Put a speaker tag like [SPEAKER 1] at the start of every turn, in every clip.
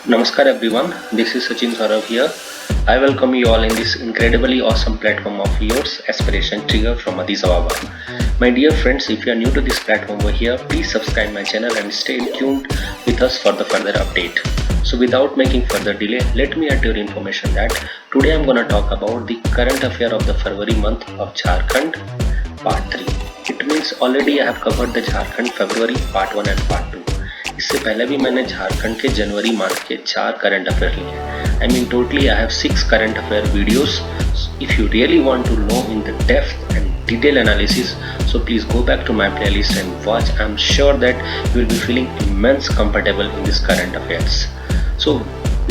[SPEAKER 1] Namaskar everyone, this is Sachin Saurav here. I welcome you all in this incredibly awesome platform of yours, Aspiration Trigger from Addis Ababa. My dear friends, if you are new to this platform over here, please subscribe my channel and stay tuned with us for the further update. So without making further delay, let me add your information that today I'm gonna talk about the current affair of the February month of Jharkhand, part 3. It means already I have covered the Jharkhand February part 1 and part 2. इससे पहले भी मैंने झारखंड के जनवरी month के 4 current affair लिए। I mean totally I have 6 current affair videos. If you really want to know in the depth and detailed analysis, so please go back to my playlist and watch. I'm sure that you will be feeling immense comfortable in this current affairs. So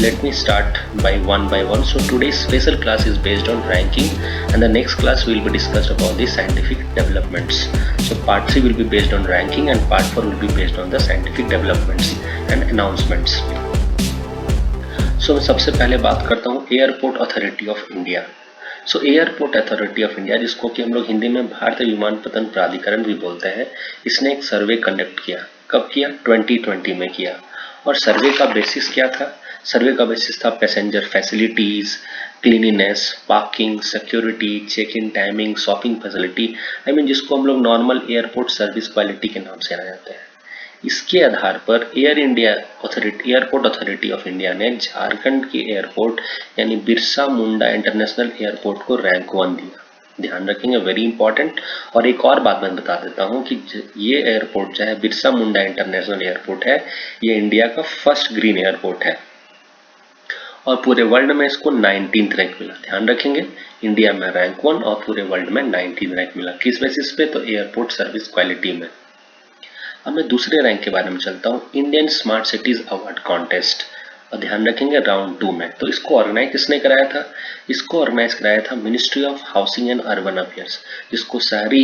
[SPEAKER 1] let me start by one. So today's special class is based on ranking, and the next class will be discussed about the scientific developments. So part 3 will be based on ranking and part 4 will be based on the scientific developments and announcements. So मैं सबसे पहले बात करता हूँ airport authority of India. So airport authority of India, जिसको कि हम लोग हिंदी में भारतीय विमानपत्तन प्राधिकरण भी बोलते हैं, इसने एक सर्वे कंडक्ट किया। कब किया? 2020 में किया। और सर्वे का बेसिस क्या था? सर्वे का बेसिस था passenger facilities, cleanliness, parking, security, check in timing, shopping facility, I mean जिसको हम लोग नॉर्मल एयरपोर्ट सर्विस क्वालिटी के नाम से जाते हैं। इसके आधार पर एयरपोर्ट अथॉरिटी ऑफ इंडिया ने झारखंड के एयरपोर्ट यानी बिरसा मुंडा इंटरनेशनल एयरपोर्ट को रैंक 1 दिया। ध्यान रखेंगे, वेरी इंपॉर्टेंट। और एक और बात मैं बता देता हूं कि ये एयरपोर्ट जो है बिरसा मुंडा इंटरनेशनल एयरपोर्ट है, ये इंडिया का फर्स्ट ग्रीन एयरपोर्ट है और पूरे वर्ल्ड में इसको 19th रैंक मिला। ध्यान रखेंगे, इंडिया में रैंक 1 और पूरे वर्ल्ड में 19th रैंक मिला। किस बेसिस पे? तो एयरपोर्ट सर्विस क्वालिटी में। अब मैं दूसरे रैंक के बारे में चलता हूँ, Indian smart cities award contest. और ध्यान रखेंगे राउंड 2 में। तो इसको ऑर्गेनाइज किसने कराया था? इसको ऑर्गेनाइज कराया था ministry of housing and urban affairs, जिसको शहरी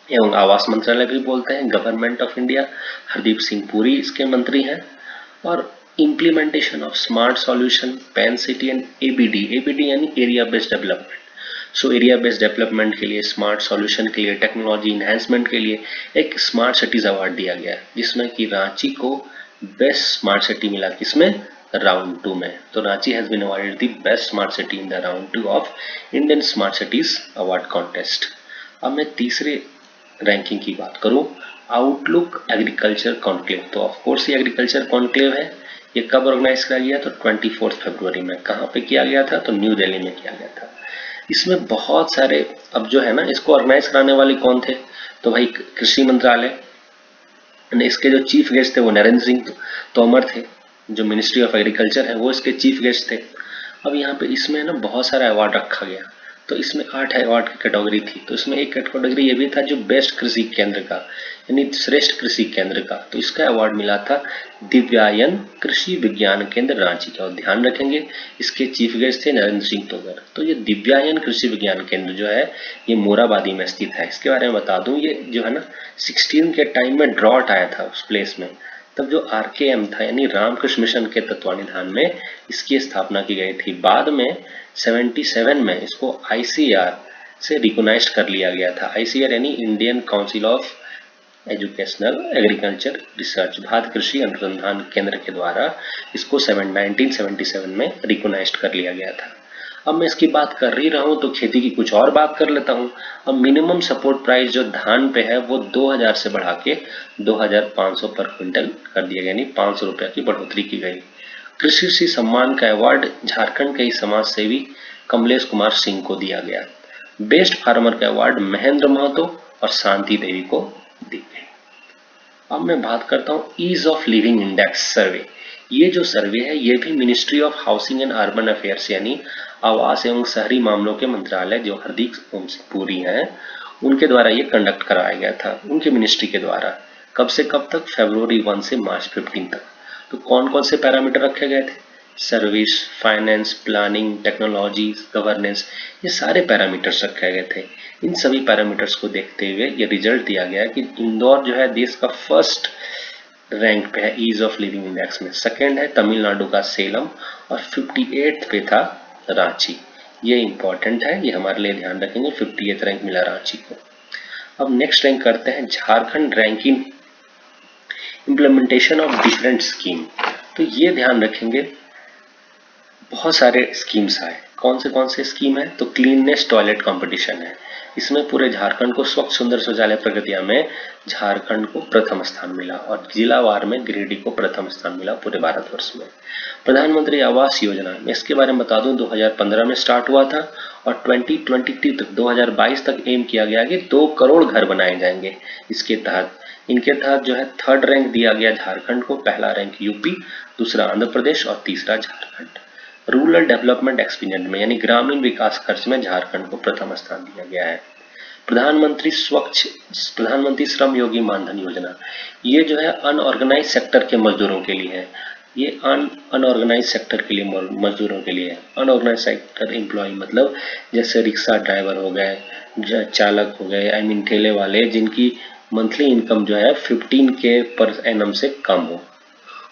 [SPEAKER 1] एवं आवास मंत्रालय भी बोलते हैं, government of India. Hardeep Singh Puri इसके मंत्री हैं। और implementation of smart solution, pan city and ABD यानी area based development. So area based development के लिए, स्मार्ट सॉल्यूशन के लिए, टेक्नोलॉजी इन्हांसमेंट के लिए एक स्मार्ट सिटीज अवार्ड दिया गया, जिसमें कि रांची को बेस्ट स्मार्ट सिटी मिला। किसमें? राउंड 2 में। तो Ranchi has been awarded the best smart city in the round 2 of Indian smart cities award contest. अब मैं तीसरे रैंकिंग की बात करूं, आउटलुक एग्रीकल्चर कॉन्क्लेव। तो ऑफकोर्स ये एग्रीकल्चर कॉन्क्लेव है। ये कब ऑर्गेनाइज किया गया? तो 24 फरवरी में। कहां पे किया गया था? तो न्यू दिल्ली में किया गया था। इसमें बहुत सारे, अब जो है ना, इसको ऑर्गेनाइज कराने वाले कौन थे? तो भाई कृषि मंत्रालय। इसके जो चीफ गेस्ट थे वो नरेंद्र सिंह तोमर थे, जो मिनिस्ट्री ऑफ एग्रीकल्चर है वो इसके चीफ गेस्ट थे। अब यहाँ पे इसमें ना बहुत सारा अवार्ड रखा गया। तो इसमें 8 अवार्ड की कैटेगरी थी। तो इसमें एक कैटेगरी ये भी था जो बेस्ट कृषि केंद्र का, यानी श्रेष्ठ कृषि केंद्र का। तो इसका अवार्ड मिला था दिव्यायन कृषि विज्ञान केंद्र रांची का। और ध्यान रखेंगे, इसके चीफ गेस्ट थे नरेंद्र सिंह तोमर। तो ये दिव्यायन कृषि विज्ञान केंद्र जो है ये मोराबादी में स्थित है। इसके बारे में बता दूं, ये जो है ना 16 के टाइम में ड्रॉट आया था उस प्लेस में, तब जो आरकेएम था यानी रामकृष्ण मिशन के तत्वाधान में इसकी स्थापना की गई थी। बाद में 77 में इसको आईसीआर से रिकॉग्नाइज कर लिया गया था। आईसीआर यानी Indian council of educational agriculture research, Bharat कृषि अनुसंधान केंद्र के द्वारा इसको 1977 में रिकॉग्नाइज कर लिया गया था। अब मैं इसकी बात कर ही रहा हूं तो खेती की कुछ और बात कर लेता हूं। अब मिनिमम सपोर्ट प्राइस जो धान पे है वो 2000 से बढ़ा के 2500 पर क्विंटल कर दिया गया, यानी 500 रुपया की बढ़ोतरी की गई। कृषि श्री सम्मान का अवार्ड झारखंड के ही समाज सेवी कमलेश कुमार सिंह को दिया गया। बेस्ट फार्मर का अवार्ड महेंद्र महतो और शांति देवी को दी गई। अब मैं बात करता हूँ ईज ऑफ लिविंग इंडेक्स सर्वे। ये जो सर्वे है ये भी ministry of housing and urban affairs यानी आवास एवं शहरी मामलों के मंत्रालय, जो हरदीप सिंह पुरी हैं, उनके द्वारा ये कंडक्ट कराया गया था, उनके मिनिस्ट्री के द्वारा। कब से कब तक? फरवरी 1 से मार्च 15 तक। तो कौन कौन से पैरामीटर रखे गए थे? Service, finance, planning, technology, governance, ये सारे पैरामीटर्स रखे गए थे। इन सभी पैरामीटर्स को देखते हुए ये रिजल्ट दिया गया कि इंदौर जो है देश का फर्स्ट रैंक पे है ईज ऑफ लिविंग इंडेक्स में। सेकेंड है तमिलनाडु का सेलम और 58th पे था रांची। ये इंपॉर्टेंट है, ये हमारे लिए ध्यान रखेंगे। 58th रैंक मिला रांची को। अब नेक्स्ट रैंक करते हैं Jharkhand ranking implementation of different scheme. तो ये ध्यान रखेंगे, बहुत सारे स्कीम्स आए। कौन से स्कीम है? तो क्लीननेस टॉयलेट कंपटीशन है। इसमें पूरे झारखंड को स्वच्छ सुंदर शौचालय प्रगतिया में झारखंड को प्रथम स्थान मिला और जिलावार में गिरिडीह को प्रथम स्थान मिला पूरे भारतवर्ष में। प्रधानमंत्री आवास योजना में इसके बारे में बता दूं, 2015 में स्टार्ट हुआ था और 2022 तक 2022 तक एम किया गया कि 2 करोड़ घर बनाए जाएंगे। इनके तहत जो है थर्ड रैंक दिया गया झारखंड को, पहला रैंक यूपी, दूसरा आंध्र प्रदेश और तीसरा झारखंड। रूरल डेवलपमेंट एक्सपेंडिचर में यानी ग्रामीण विकास खर्च में झारखंड को प्रथम स्थान दिया गया है। प्रधानमंत्री श्रम योगी मानधन योजना, ये जो है अनऑर्गेनाइज सेक्टर के मजदूरों के लिए है। ये अनऑर्गेनाइज सेक्टर के लिए मजदूरों के लिए है। अनऑर्गेनाइज सेक्टर एम्प्लॉय मतलब जैसे रिक्शा ड्राइवर हो गए, चालक हो गए, ठेले वाले जिनकी मंथली इनकम जो है 15K पर एनम से कम हो,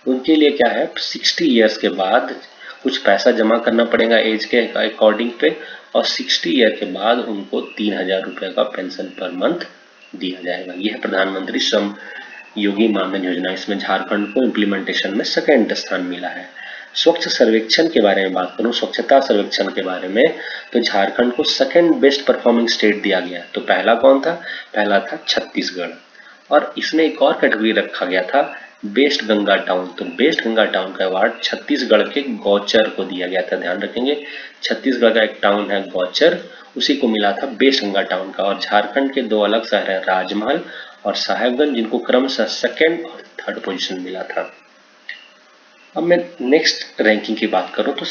[SPEAKER 1] उनके लिए क्या है 60 ईयर्स के बाद कुछ पैसा जमा करना पड़ेगा एज के अकॉर्डिंग पे, और 60 ईयर के बाद उनको 3,000 रुपए का पेंशन पर मंथ दिया जाएगा। यह है प्रधानमंत्री श्रम योगी मानधन योजना। इसमें झारखंड को इम्प्लीमेंटेशन में सेकंड स्थान मिला है। स्वच्छ सर्वेक्षण के बारे में बात करूं, स्वच्छता सर्वेक्षण के बारे में, तो झारखंड को सेकंड बेस्ट परफॉर्मिंग स्टेट दिया गया। तो पहला कौन था? पहला था छत्तीसगढ़। और इसमें एक और कैटेगरी रखा गया था बेस्ट गंगा टाउन। तो बेस्ट गंगा टाउन का अवार्ड छत्तीसगढ़ के गौचर को दिया गया था। ध्यान रखेंगे, छत्तीसगढ़ का एक टाउन है गौचर, उसी को मिला था बेस्ट गंगा टाउन का। और झारखंड के 2 अलग शहर है राजमहल और साहेबगंज, जिनको क्रमशः सेकंड और थर्ड पोजीशन मिला था। अब मैं नेक्स्ट रैंकिंग की बात करूं तो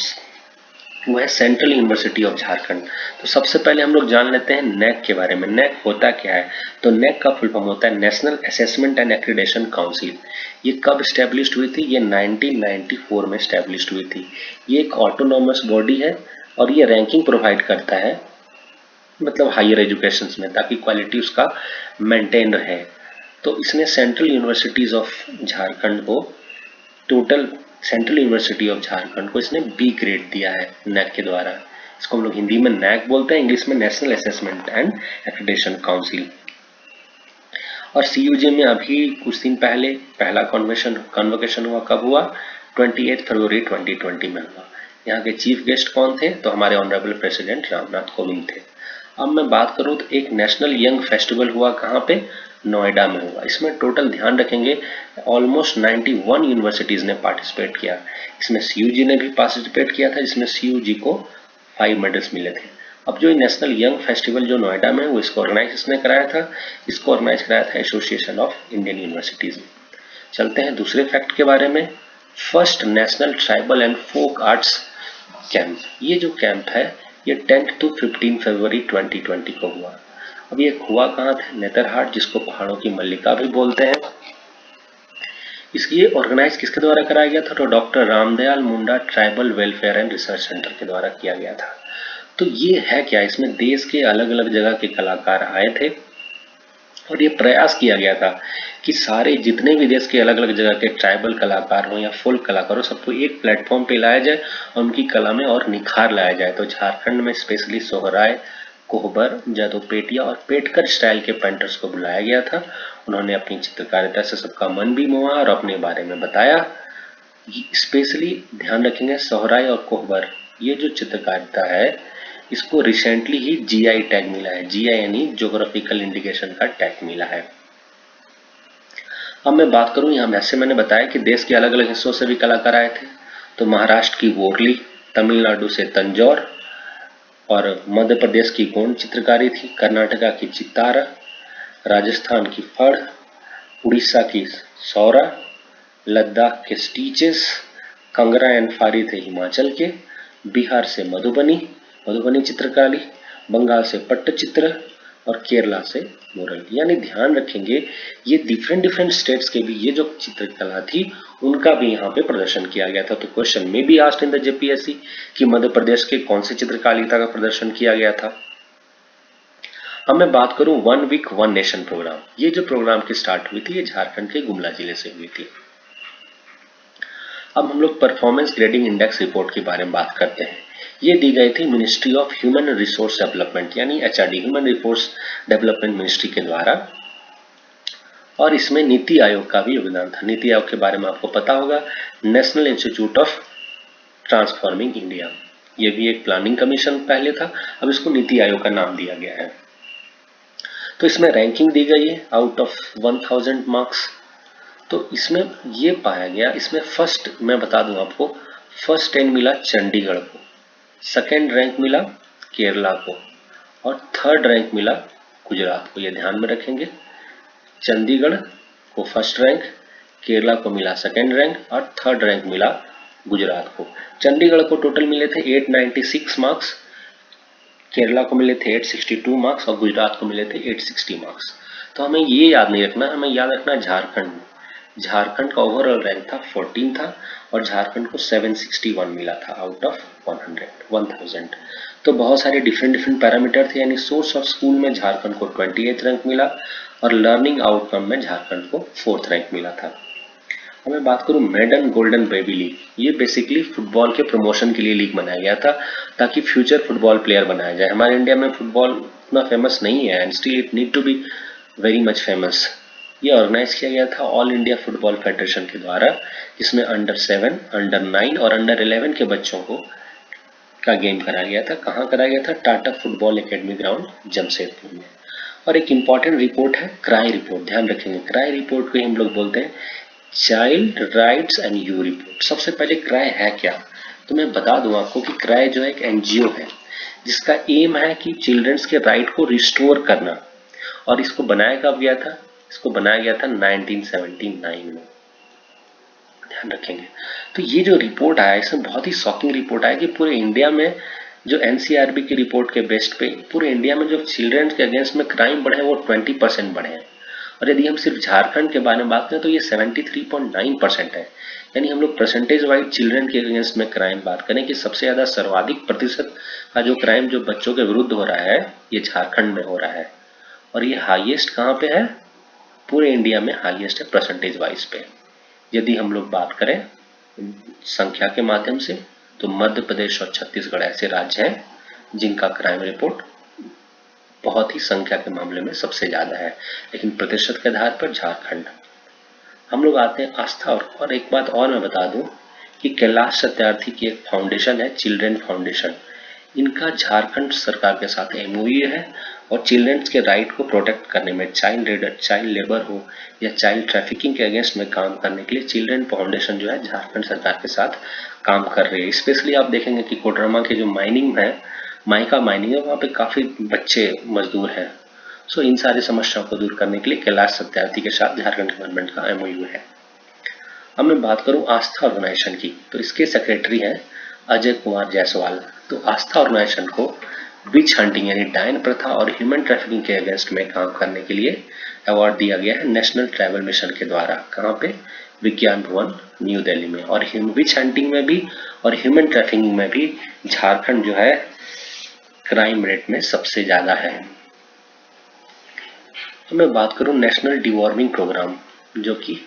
[SPEAKER 1] वो है सेंट्रल यूनिवर्सिटी ऑफ झारखंड। तो सबसे पहले हम लोग जान लेते हैं नैक के बारे में। नैक होता क्या है? तो नैक का फुल फॉर्म होता है national assessment and accreditation council. ये कब स्टैब्लिश्ड हुई थी? ये 1994 में स्टैब्लिश्ड हुई थी। ये एक ऑटोनॉमस बॉडी है और ये रैंकिंग प्रोवाइड करता है मतलब हायर एजुकेशन में, ताकि क्वालिटी उसका मेंटेन रहे। तो इसने सेंट्रल यूनिवर्सिटीज ऑफ झारखंड को total central university of Jharkhand को इसने बी ग्रेड दिया है नैक के द्वारा। इसको हम लोग हिंदी में नैक बोलते हैं, इंग्लिश में national assessment and accreditation council. और सीयूजे में अभी कुछ दिन पहले पहला कन्वोकेशन हुआ। कब हुआ? 28 फरवरी 2020 में हुआ। यहाँ के चीफ गेस्ट कौन थे? तो हमारे ऑनरेबल प्रेसिडेंट रामनाथ कोविंद थे। अब मैं बात करूं तो एक नेशनल यंग फेस्टिवल हुआ, कहाँ पे? नोएडा में हुआ। इसमें टोटल ध्यान रखेंगे ऑलमोस्ट 91 यूनिवर्सिटीज ने पार्टिसिपेट किया। इसमें सीयूजी ने भी पार्टिसिपेट किया था, जिसमें सीयूजी को 5 मेडल्स मिले थे। अब जो नेशनल यंग फेस्टिवल जो नोएडा में वो इसको ऑर्गेनाइज किसने कराया था? इसको ऑर्गेनाइज कराया था एसोसिएशन ऑफ इंडियन यूनिवर्सिटीज। चलते हैं दूसरे फैक्ट के बारे में। First national tribal and folk arts camp, ये जो कैंप है ये 10 to 15 फरवरी 2020 को हुआ। अब ये हुआ कहाँ था? नेतरहाट, जिसको पहाड़ों की मल्लिका भी बोलते हैं। इसकी ऑर्गेनाइज किसके द्वारा कराया गया था? तो doctor Ramdayal Munda tribal welfare and research centre के द्वारा किया गया था। तो ये है क्या? इसमें देश के अलग अलग जगह के कलाकार आए थे और ये प्रयास किया गया था कि सारे जितने भी देश के अलग अलग जगह के ट्राइबल कलाकार हो या फोक कलाकार हो, सबको एक प्लेटफॉर्म पे लाया जाए और उनकी कला में और निखार लाया जाए। तो झारखंड में स्पेशली सोहराय, कोहबर, जादोपेटिया और पेटकर स्टाइल के पेंटर्स को बुलाया गया था। उन्होंने अपनी चित्रकारिता से सबका मन भी मोहा और अपने बारे में बताया। स्पेशली ध्यान रखेंगे सोहराय और कोहबर, ये जो चित्रकारिता है इसको रिसेंटली ही जीआई टैग मिला है। जीआई यानी ज्योग्राफिकल इंडिकेशन का टैग मिला है। अब मैं बात करूं, यहाँ वैसे मैंने बताया कि देश के अलग अलग हिस्सों से भी कलाकार आए थे। तो महाराष्ट्र की वोरली, तमिलनाडु से तंजौर और मध्य प्रदेश की गोंड चित्रकारी थी, कर्नाटका की चित्तारा, राजस्थान की फड़, उड़ीसा की सौरा, लद्दाख के स्टीचेस, कंगरा एंड फारी थे हिमाचल के, बिहार से मधुबनी चित्रकारी, बंगाल से पट्टचित्र और केरला से मुरल। यानी ध्यान रखेंगे ये डिफरेंट स्टेट्स के भी ये जो चित्रकला थी उनका भी यहाँ पे प्रदर्शन किया गया था। तो क्वेश्चन में भी आस्क्ड इन द जेपीएससी कि मध्य प्रदेश के कौन सी चित्रकारिता का प्रदर्शन किया गया था। अब मैं बात करूं 1 वीक 1 नेशन प्रोग्राम। ये जो प्रोग्राम की स्टार्ट हुई थी ये झारखंड के गुमला जिले से हुई थी। अब हम लोग परफॉर्मेंस ग्रेडिंग इंडेक्स रिपोर्ट के बारे में बात करते हैं। ये दी गई थी ministry of human resource development यानी HRD, human resource development ministry के द्वारा। और इसमें नीति आयोग का भी योगदान था। नीति आयोग के बारे में आपको पता होगा, national institute of transforming India. ये भी एक प्लानिंग कमीशन पहले था, अब इसको नीति आयोग का नाम दिया गया है। तो इसमें रैंकिंग दी गई है आउट ऑफ 1000 मार्क्स। तो इसमें ये पाया गया, इसमें फर्स्ट मैं बता दूं आपको, फर्स्ट 10 मिला चंडीगढ़ को, सेकेंड रैंक मिला केरला को और थर्ड रैंक मिला गुजरात को। ये ध्यान में रखेंगे, चंडीगढ़ को फर्स्ट रैंक, केरला को मिला सेकेंड रैंक और थर्ड रैंक मिला गुजरात को। चंडीगढ़ को टोटल मिले थे 896 मार्क्स, केरला को मिले थे 862 मार्क्स और गुजरात को मिले थे 860 मार्क्स। तो हमें ये याद नहीं रखना, हमें याद रखना झारखंड का ओवरऑल रैंक था 14 था और झारखंड को 761 मिला था आउट ऑफ 1000। तो बहुत सारे डिफरेंट पैरामीटर थे, यानी सोर्स ऑफ स्कूल में झारखंड को 28th रैंक मिला और लर्निंग आउटकम में झारखंड को 4th रैंक मिला था। अब मैं बात करूं मेडन गोल्डन बेबी लीग, ये बेसिकली फुटबॉल के प्रमोशन के लिए लीग बनाया गया था ताकि फ्यूचर फुटबॉल प्लेयर बनाया जाए। हमारे इंडिया में फुटबॉल उतना फेमस नहीं है and still it need to be very much famous. ये ऑर्गेनाइज किया गया था ऑल इंडिया फुटबॉल फेडरेशन के द्वारा, जिसमें अंडर 7, अंडर 9 और अंडर 11 के बच्चों को का गेम कराया गया था। कहाँ कराया गया था? Tata football academy ground Jamshedpur में। और एक इंपॉर्टेंट रिपोर्ट है क्राई रिपोर्ट, ध्यान रखेंगे। क्राई रिपोर्ट को हम लोग बोलते हैं child rights and you report. सबसे पहले क्राई है क्या, तो मैं बता दूं आपको कि क्राई जो है एक एनजीओ है जिसका एम है कि चिल्ड्रंस के राइट को रिस्टोर करना। और इसको बनाया कब गया था? इसको बनाया गया था 1979 में, ध्यान रखेंगे। तो ये जो रिपोर्ट आया, इसमें बहुत ही शॉकिंग रिपोर्ट आया कि पूरे इंडिया में जो एनसीआरबी की रिपोर्ट के बेस्ट पे पूरे इंडिया में जो चिल्ड्रंस के अगेंस्ट में क्राइम बढ़े वो 20% बढ़े हैं। और यदि हम सिर्फ झारखंड के बारे में बात करें तो ये 73.9% है। यानी हम लोग परसेंटेज वाइज चिल्ड्रन के अगेंस्ट में क्राइम बात करें कि सबसे ज्यादा सर्वाधिक प्रतिशत का जो क्राइम जो बच्चों के विरुद्ध हो रहा है ये झारखंड में हो रहा है। और ये हाईएस्ट कहाँ पे है? पूरे इंडिया में हाईएस्ट है परसेंटेज वाइज पे। यदि हम लोग बात करें संख्या के माध्यम से तो मध्य प्रदेश और छत्तीसगढ़ ऐसे राज्य हैं जिनका क्राइम रिपोर्ट बहुत ही संख्या के मामले में सबसे ज्यादा है, लेकिन प्रतिशत के आधार पर झारखंड। हम लोग आते हैं आस्था। और एक बात और मैं बता दूं कि कैलाश सत्यार्थी की एक फाउंडेशन है चिल्ड्रन फाउंडेशन, इनका झारखंड सरकार के साथ एमओयू है और चिल्ड्रंस के राइट को प्रोटेक्ट करने में, चाइल्ड लेबर हो या चाइल्ड ट्रैफिकिंग के अगेंस्ट में काम करने के लिए चिल्ड्रन फाउंडेशन जो है झारखंड सरकार के साथ काम कर रही है। स्पेशली आप देखेंगे कि कोडरमा के जो माइनिंग है, माइका माइनिंग है, वहाँ पे काफी बच्चे मजदूर हैं। सो इन सारी समस्याओं को दूर करने के लिए कैलाश सत्यार्थी के साथ झारखंड गवर्नमेंट का एमओयू है। अब मैं बात करूं आस्था ऑर्गेनाइजेशन की, तो इसके सेक्रेटरी हैं अजय कुमार जायसवाल। तो आस्था ऑर्गेनाइजेशन को विच हंटिंग यानी डायन प्रथा और ह्यूमन ट्रैफिकिंग के अगेंस्ट में काम करने के लिए अवार्ड दिया गया है नेशनल ट्रैवल मिशन के द्वारा। कहाँ पे? विज्ञान भवन न्यू दिल्ली में। और विच हंटिंग में भी और ह्यूमन ट्रैफिकिंग में भी झारखंड जो है क्राइम रेट में सबसे ज्यादा है। तो मैं बात करूं नेशनल डिवॉर्मिंग प्रोग्राम, जो कि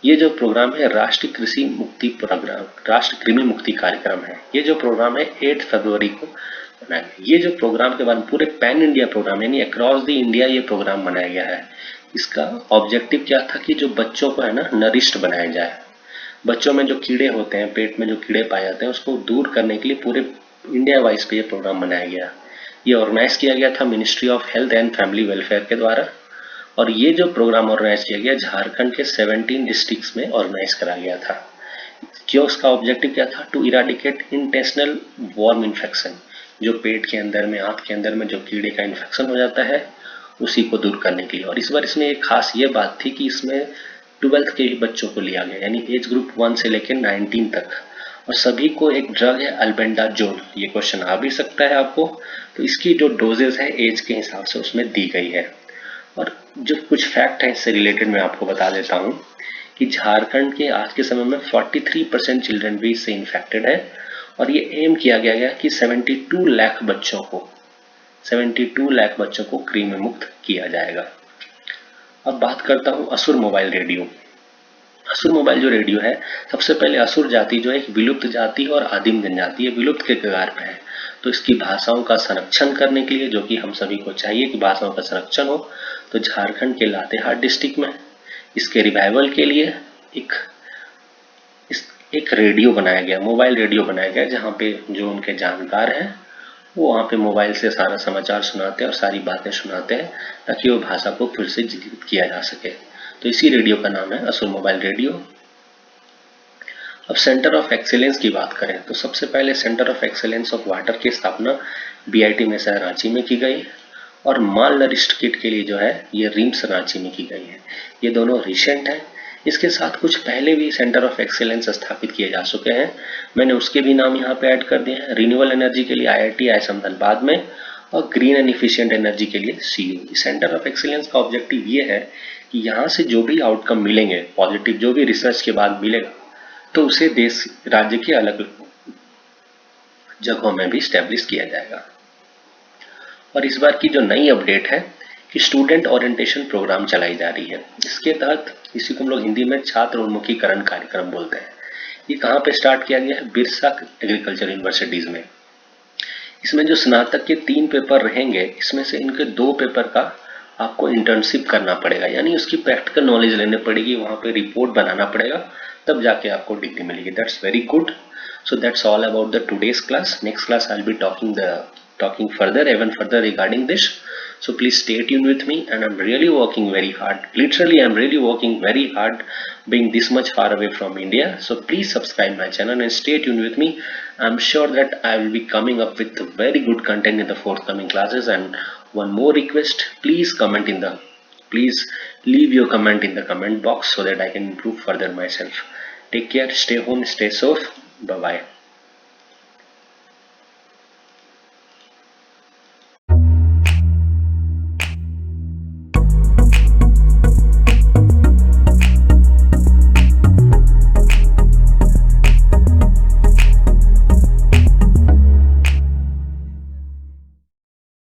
[SPEAKER 1] ये जो प्रोग्राम है राष्ट्रीय कृषि मुक्ति प्रोग्राम, राष्ट्रीय कृमि मुक्ति कार्यक्रम है। ये जो प्रोग्राम है 8 फरवरी को बनाया गया। ये जो प्रोग्राम के बाद पूरे पैन इंडिया प्रोग्राम यानी अक्रॉस द इंडिया ये प्रोग्राम बनाया गया है। इसका ऑब्जेक्टिव क्या था कि जो बच्चों को है ना नरिष्ट बनाया जाए। बच्चों में जो कीड़े होते हैं, पेट में जो कीड़े पाए जाते हैं, उसको दूर करने के लिए पूरे इंडिया वाइज पे ये प्रोग्राम बनाया गया। ये ऑर्गेनाइज किया गया था ministry of health and family welfare के द्वारा। और ये जो प्रोग्राम ऑर्गेनाइज किया गया झारखंड के 17 डिस्ट्रिक्ट्स में ऑर्गेनाइज करा गया था। क्यों? उसका ऑब्जेक्टिव क्या था? To eradicate intestinal worm infection, जो पेट के अंदर में, आंत के अंदर में जो कीड़े का इन्फेक्शन हो जाता है उसी को दूर करने के लिए। और इस बार इसमें एक खास ये बात थी कि इसमें 12th के भी बच्चों को लिया गया, यानी एज ग्रुप 1 से लेकर 19 तक। और सभी को एक ड्रग है अल्बेंडाजोल, ये क्वेश्चन आ भी सकता है आपको, तो इसकी जो डोजेज है एज के हिसाब से उसमें दी गई है। और जो कुछ फैक्ट है इससे रिलेटेड मैं आपको बता देता हूं कि झारखंड के आज के समय में 43% चिल्ड्रन भी इससे इन्फेक्टेड है। और ये एम किया गया है कि 72 लाख बच्चों को कृमि मुक्त किया जाएगा। अब बात करता हूं असुर मोबाइल रेडियो। असुर मोबाइल जो रेडियो है, सबसे पहले असुर जाति जो एक विलुप्त जाति और आदिम जनजाति है, विलुप्त के कगार पर है। तो इसकी भाषाओं का संरक्षण करने के लिए, जो कि हम सभी को चाहिए कि भाषाओं का संरक्षण हो, तो झारखंड के लातेहार डिस्ट्रिक्ट में इसके रिवाइवल के लिए एक रेडियो बनाया गया, मोबाइल रेडियो बनाया गया, जहाँ पे जो उनके जानकार हैं वो वहाँ पे मोबाइल से सारा समाचार सुनाते हैं और सारी बातें सुनाते हैं, ताकि वो भाषा को फिर से जीवित किया जा सके। तो इसी रेडियो का नाम है असुर मोबाइल रेडियो। अब सेंटर ऑफ एक्सीलेंस की बात करें तो सबसे पहले centre of excellence of water की स्थापना बीआईटी में शहर रांची में की गई, और माल नरिश्ड किट के लिए जो है ये रिम्स रांची में की गई है। ये दोनों रिसेंट है। इसके साथ कुछ पहले भी सेंटर ऑफ एक्सीलेंस स्थापित किए जा चुके हैं, मैंने उसके भी नाम यहाँ पे ऐड कर दिए हैं। रिन्यूएबल एनर्जी के लिए IIT आईएसएम धनबाद में, और ग्रीन एंड इफिशिएंट एनर्जी के लिए CU। सेंटर ऑफ एक्सीलेंस का ऑब्जेक्टिव ये है कि यहाँ से जो भी आउटकम मिलेंगे पॉजिटिव, जो भी रिसर्च के बाद मिलेगा, तो उसे देश राज्य के अलग जगहों में भी स्टैब्लिश किया जाएगा। और इस बार की जो नई अपडेट है कि स्टूडेंट ओरिएंटेशन प्रोग्राम चलाई जा रही है। इसके तहत इसी को हम लोग हिंदी में छात्र उन्मुखीकरण कार्यक्रम बोलते हैं। ये कहाँ पे स्टार्ट किया गया है? बिरसा एग्रीकल्चर यूनिवर्सिटीज में। इसमें जो स्नातक के 3 पेपर रहेंगे, इसमें से इनके 2 पेपर का आपको इंटर्नशिप करना पड़ेगा, यानी उसकी प्रैक्टिकल नॉलेज लेनी पड़ेगी, वहां पे रिपोर्ट बनाना पड़ेगा, तब जाके आपको डिग्री मिलेगी। That's very good. So that's all about the today's class. Next class I'll be talking further, even further regarding this. So please stay tuned with me, and I'm really working very hard. Literally, I'm really working very hard being this much far away from India. So please subscribe my channel and stay tuned with me. I'm sure that I will be coming up with very good content in the forthcoming classes. And one more request, please leave your comment in the comment box so that I can improve further myself. Take care, stay home, stay safe. Bye bye.